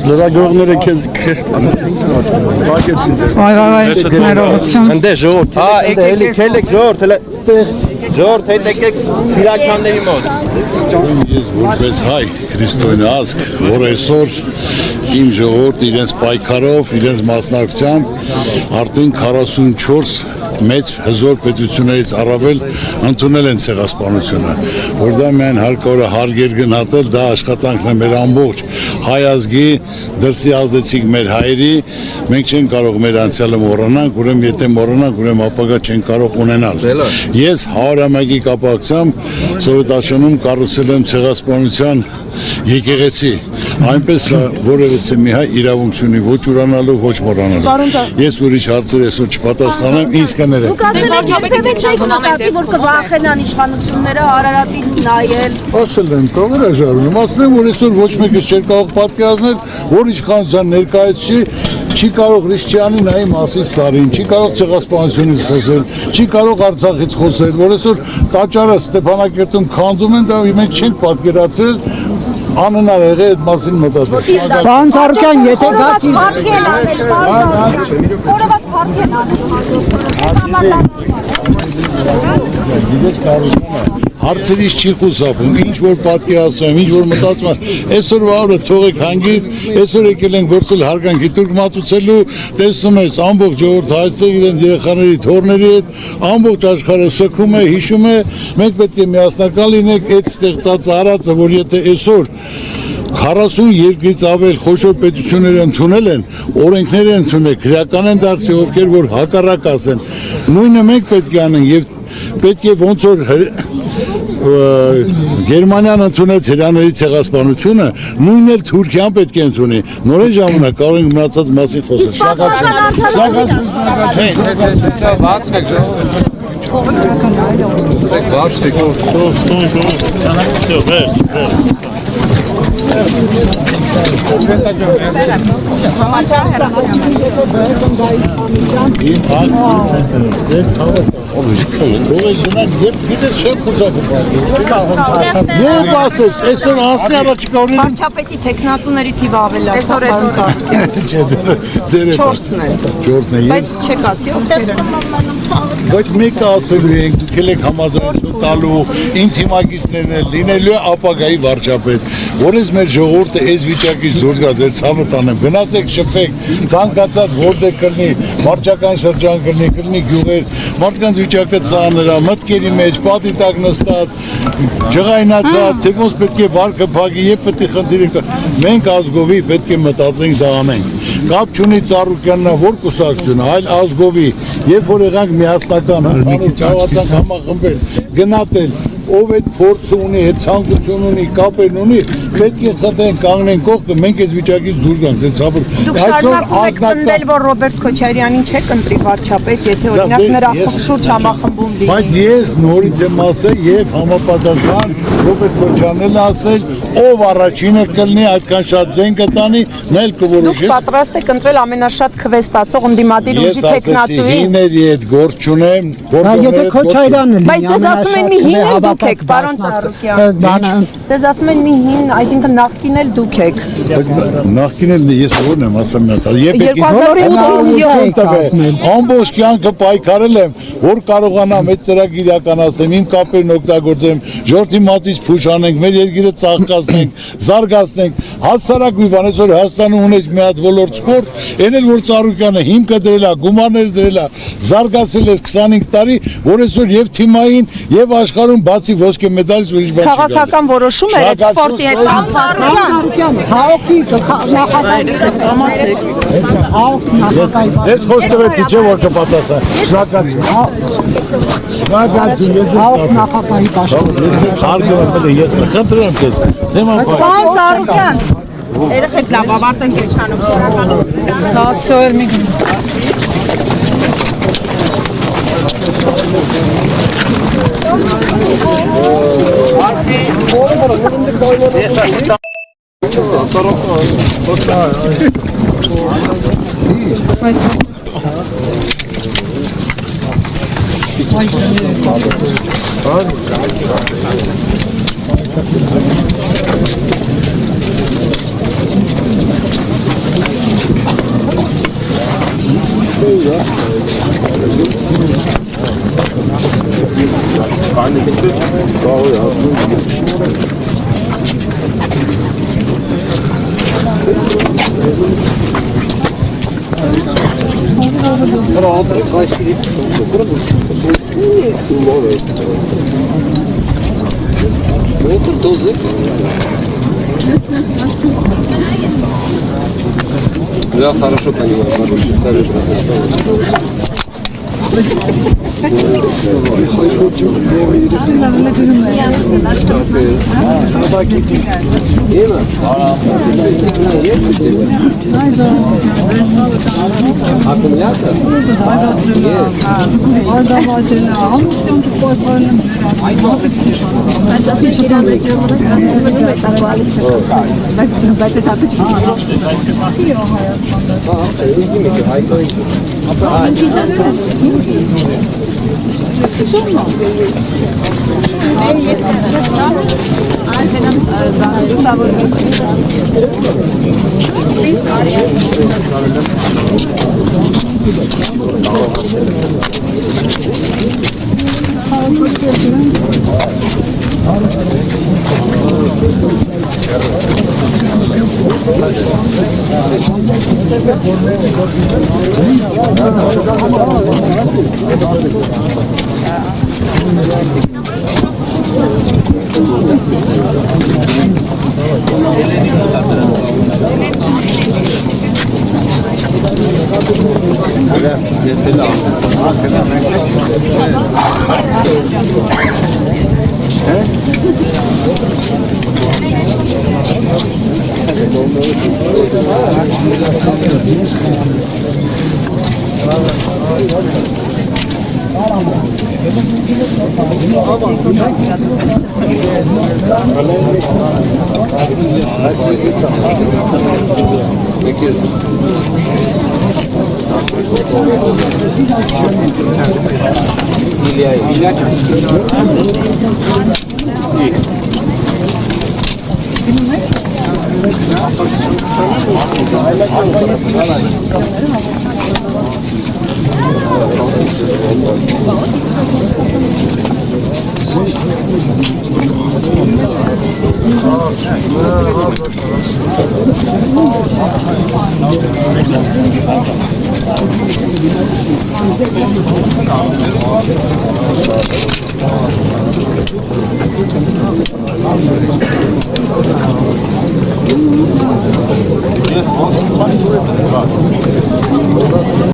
Լրագրողները քեզ բակեցին դեր։ Վայ, ներողություն։ Ընդ է ժողովուրդ։ Ժողովուրդ հետ եկեք իրականների մոտ։ Ես որպես հայ քրիստոնյա ազգ, որ այսօր իմ ժողովուրդ իրենց պայքարով, իրենց մասնակցությամբ արդեն 44 մեծ հզոր պետություններից առավել ընդունել են ցեղասպանությունը, որ դա միայն հարկավոր հարգեր գնահատել, դա աշխատանքն է մեր ամբողջ հայ ազգի, դրսի ազդեցիկ մեր հայերի, մենք չենք կարող մեր անցյալը մոռանանք, ուրեմն եթե մոռանանք, ուրեմն ապագա չենք կարող ունենալ։ Ես 100-ամյակի կապակցությամբ Սովետաշրջանում կառուցել եմ ցեղասպանության եկեղեցի, այնպես որևէ մի հայ իրավունք չունի ոչ ուրանալու, ոչ մոռանալու։ Ես ուրիշ հարցեր այսօր չպատասխանեմ, ինձ կներեք։ Դուք որ կվախենան իշխանությունները Արարատին նայել։ Ասել եմ, կողեր ժառնում, ասել եմ, որ այսօր ոչ մեկը չէր կարող պատկերացնել, որ իշխանության ներկայացուցիչ չի կարող Հրիշչյանի նայի մասից Սարին, չի կարող ցեղասպանությունից խոսել, չի կարող Արցախից խոսել, որ այսօր տաճարը Ստեփանակերտում քանդում են, դա մենք չենք պատկերացրել, անհնար եղել այդ մասին մտածել։ Պարոն Ծառուկյան, եթե փառք են անել, խորոված փառք են անել։ Հարցերից չի խուսափում, ինչ որ պատկերացնում, ինչ որ մտածում եմ, այսօրվա օրը թողեք հանգիստ, այսօր եկել ենք գործել հարգանքի տուրք մատուցելու, տեսնում ես ամբողջ ժողովուրդ այստեղ իրենց երեխաների, թոռների հետ, ամբողջ աշխարհը սգում է, հիշում է, մենք պետք է միասնական լինենք այդ ստեղծած արածը, որ եթե այսօր 40 երկրից ավել խոշոր պետություններ ընդունել են, օրենքներ են ընդունել, քրեական են դարձել, ովքեր որ հակառակ ասեն, նույնը մենք պետք է անենք եւ պետք է ոնց որ Գերմանիան ընդունեց հրաների ցեղասպանությունը, նույնն էլ Թուրքիան պետք է ընդունի։ Նորեն ժամանակ կարող ենք մնացած մասին խոսել։ Վարչապետի տեխնատուների թիվը ավելացավ։ Բայց չեք ասի ովքեր են։ Բայց մեկը ասելու ենք, դուք եք համաձայնություն տալու, իմ թիմակիցներն էլ լինելու է ապագայի վարչապետ, որից մեր ժողովուրդը այս վիճակից դուրս գա, ձեր ցավը տանեմ, գնացեք շփվեք, ցանկացած որտեղ կլինի, վարչական շրջան կլինի գյուղեր, մարդկանց վիճակը ծանր է, մտքերի մեջ, պատի տակ նստած, ջղայնացած, թե ոնց պետք է վարկը փակի, եւ պետք է խնդիրը, մենք ազգովի պետք է մտածենք դա անենք։ Կապ չունի Ծառուկյանն որ կուսակցություն, այլ ազգովի, երբ որ եղանք միասնական, հարցանք համախմբել, գնատել, ով այդ փորձը ունի, այդ ցանկություն ունի, կապեր ունի, պետք է խնդրենք կանգնենք կողքը, մենք այս վիճակից դուրս գանք, դե ցավոք։ Դուք շարունակում եք պնդել, որ Ռոբերտ Քոչարյանին չեք ընտրի վարչապետ, եթե օրինակ նրա շուրջ համախմբում լինի։ Բայց ես նորից եմ ասել եւ համապատասխան Ռոբերտ Քոչարյանն ասել, ով առաջինը կլինի, այդքան շատ ձեն կտանի, նայել կորոշի։ Դուք պատրաստ եք ընտրել ամենաշատ քվեստացող ընդդիմադիր ուժի տեխնատուին։ Ես ասեցի, հետ գործ չունեմ, եթե Քոչարյանը լինի, բայց ձեզ ասում են մի հին դուք եք, պարոն Ծառուկյան։ Ձեզ ասում են մի հին, այսինքն նախկին էլ դուք եք։ Նախկին էլ ես ո՞րն եմ ասում նա։ 2008-ից ամբողջ կյանքը պայքարել եմ, որ կարողանամ այդ ծրագիր իրականացնեմ, իմ կապերն օգտագործեմ, ժողովրդի մատից փուշ անենք, մեր երկիրը ծաղկացնենք, զարգացնենք, հասարակ մի բան, այսօր Հայաստանը ունեց մի հատ ոլորտ սպորտ, այն էլ որ Ծառուկյանը հիմքը դրել է, գումարներ դրել է, զարգացել է 25 տարի, որ այսօր եւ թիմային եւ աշխարհում բացի ոսկե մեդալից ուրիշ բան չի։ Քաղաքական որոշում էր այդ սպորտի հետ Ծառուկյան։ Հաղորդի նախագծի։ Ես խոստովեցի չէ որ կպատասխան։ Շնորհակալություն։ Նախագահի պաշտպան։ Ես հարգում եմ, ես խնդրեմ քեզ։ Պարոն Ծառուկյան, երեխեք լավ ավարտենք իշխանում։ Լավ, սոյել մի գնա։ Да, хорошо понимаю, хорошо ставишь. Аккумулятор?